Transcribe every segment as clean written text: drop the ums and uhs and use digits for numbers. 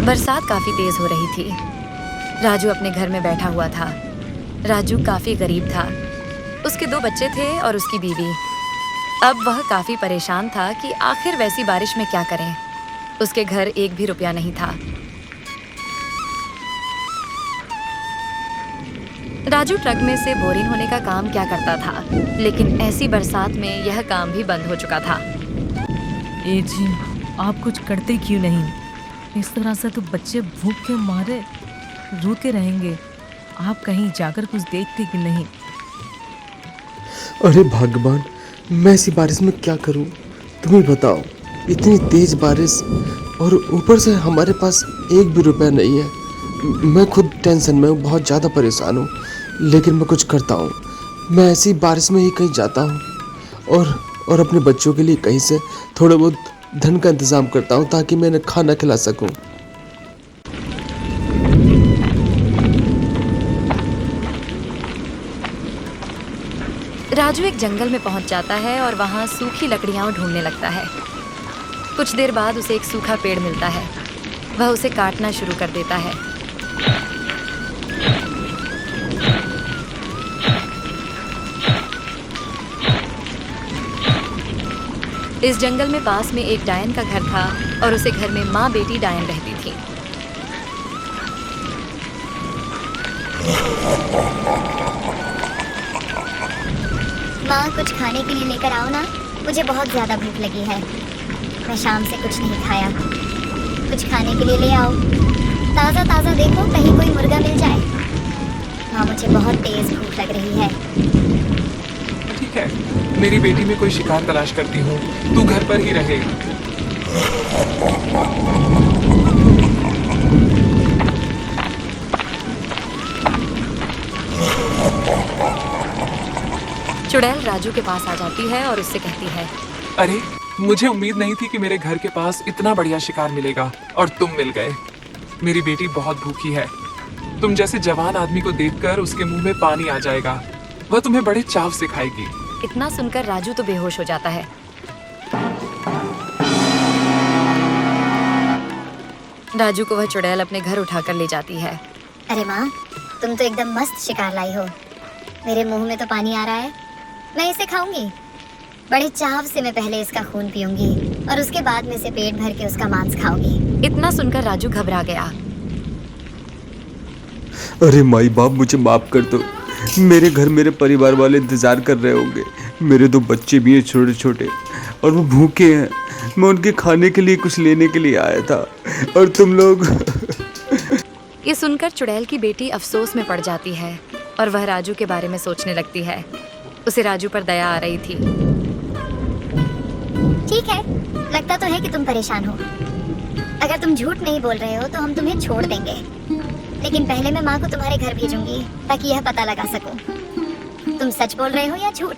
बरसात काफी तेज हो रही थी। राजू अपने घर में बैठा हुआ था। राजू काफी गरीब था। उसके 2 बच्चे थे और उसकी बीवी। अब वह काफी परेशान था कि आखिर वैसी बारिश में क्या करें। उसके घर 1 भी रुपया नहीं था। राजू ट्रक में से बोरिंग होने का काम क्या करता था, लेकिन ऐसी बरसात में यह काम भी बंद हो चुका था। ए जी, आप कुछ करते क्यों नहीं? इस तरह से तो बच्चे भूख के मारे रोते रहेंगे। आप कहीं जाकर कुछ देखते कि नहीं? अरे भगवान, मैं ऐसी बारिश में क्या करूं? तुम ही बताओ। इतनी तेज बारिश और ऊपर से हमारे पास 1 भी रुपया नहीं है। मैं खुद टेंशन में हूँ, बहुत ज़्यादा परेशान हूँ, लेकिन मैं कुछ करता हूँ। मैं ऐसी बारिश में ही कहीं जाता हूँ और अपने बच्चों के लिए कहीं से थोड़ा बहुत धन का इंतज़ाम करता हूँ ताकि मैं इन्हें खाना खिला सकूँ। राजू एक जंगल में पहुंच जाता है और वहां सूखी लकड़ियां ढूंढने लगता है। कुछ देर बाद उसे एक सूखा पेड़ मिलता है। वह उसे काटना शुरू कर देता है। इस जंगल में पास में एक डायन का घर था और उसे घर में माँ बेटी डायन रहती थी। माँ, कुछ खाने के लिए लेकर आओ ना, मुझे बहुत ज़्यादा भूख लगी है। मैं शाम से कुछ नहीं खाया। कुछ खाने के लिए ले आओ। ताज़ा ताज़ा देखो, कहीं कोई मुर्गा मिल जाए। हाँ, मुझे बहुत तेज़ भूख लग रही है। ठीक है, मेरी बेटी में कोई शिकार तलाश करती हूँ, तू घर पर ही रहे। चुड़ैल राजू के पास आ जाती है और उससे कहती है, अरे, मुझे उम्मीद नहीं थी कि मेरे घर के पास इतना बढ़िया शिकार मिलेगा और तुम मिल गए। मेरी बेटी बहुत भूखी है। तुम जैसे जवान आदमी को देखकर उसके मुंह में पानी आ जाएगा। वह तुम्हें बड़े चाव से खाएगी। इतना सुनकर राजू तो बेहोश हो जाता है। राजू को वह चुड़ैल अपने घर उठाकर ले जाती है। अरे माँ, तुम तो एकदम मस्त शिकार लाई हो। मेरे मुंह में तो पानी आ रहा है। मैं इसे खाऊंगी। बड़े चाव से मैं पहले इसका खून पीऊंगी और उसके बाद में इसे पेट भर के उसका मांस खाऊंगी। इतना सुनकर राजू घबरा गया। अरे माई बाप, मुझे माफ़ कर दो। मेरे घर मेरे परिवार वाले इंतज़ार कर रहे होंगे। मेरे 2 बच्चे भी हैं छोटे छोटे और वो भूखे हैं। मैं उनके खाने के लिए कुछ लेने के लिए आया था और तुम लोग ये सुनकर चुड़ैल की बेटी अफसोस में पड़ जाती है और वह राजू के बारे में सोचने लगती है। उसे राजू पर दया आ रही थी। ठीक है, लगता तो है कि तुम परेशान हो। अगर तुम झूठ नहीं बोल रहे हो तो हम तुम्हें छोड़ देंगे, लेकिन पहले मैं माँ को तुम्हारे घर भेजूंगी ताकि यह पता लगा सकूं तुम सच बोल रहे हो या झूठ।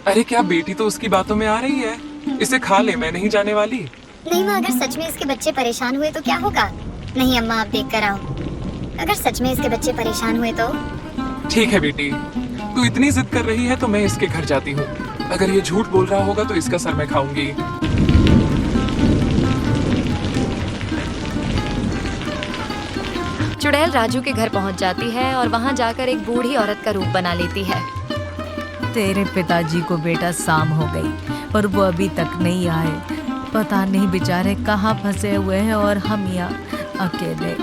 अरे, क्या बेटी तो उसकी बातों में आ रही है? इसे खा ले, मैं नहीं जाने वाली। नहीं माँ, अगर सच में इसके बच्चे परेशान हुए तो क्या होगा? नहीं अम्मा, आप देख कर आओ। अगर सच में इसके बच्चे परेशान हुए तो? ठीक है बेटी, तू इतनी जिद कर रही है तो मैं इसके घर जाती हूँ। अगर ये झूठ बोल रहा होगा तो इसका सर मैं खाऊंगी। चुड़ैल राजू के घर पहुंच जाती है और वहां जाकर एक बूढ़ी औरत का रूप बना लेती है। तेरे पिताजी को बेटा शाम हो गई पर वो अभी तक नहीं आए। पता नहीं बेचारे कहाँ फंसे हुए हैं और हम यहाँ अकेले,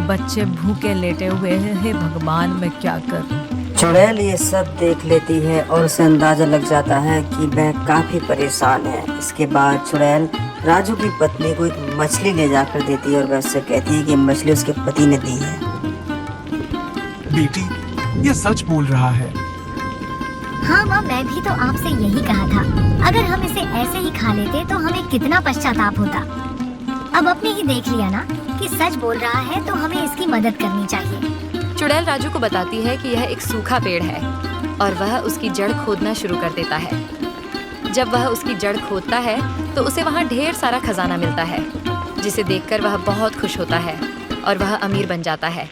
बच्चे भूखे लेटे हुए हैं। हे भगवान, मैं क्या करूं? चुड़ैल ये सब देख लेती है और उसे अंदाजा लग जाता है कि वह काफी परेशान है। इसके बाद चुड़ैल राजू की पत्नी को एक मछली ले जाकर देती है और वह उससे कहती है कि मछली उसके पति ने दी है। बेटी, ये सच बोल रहा है। हाँ माँ, मैं भी तो आपसे यही कहा था। अगर हम इसे ऐसे ही खा लेते तो हमें कितना पश्चाताप होता। अब आपने ही देख लिया ना कि सच बोल रहा है, तो हमें इसकी मदद करनी चाहिए। चुड़ैल राजू को बताती है कि यह एक सूखा पेड़ है और वह उसकी जड़ खोदना शुरू कर देता है। जब वह उसकी जड़ खोदता है तो उसे वहाँ ढेर सारा खजाना मिलता है, जिसे देखकर वह बहुत खुश होता है और वह अमीर बन जाता है।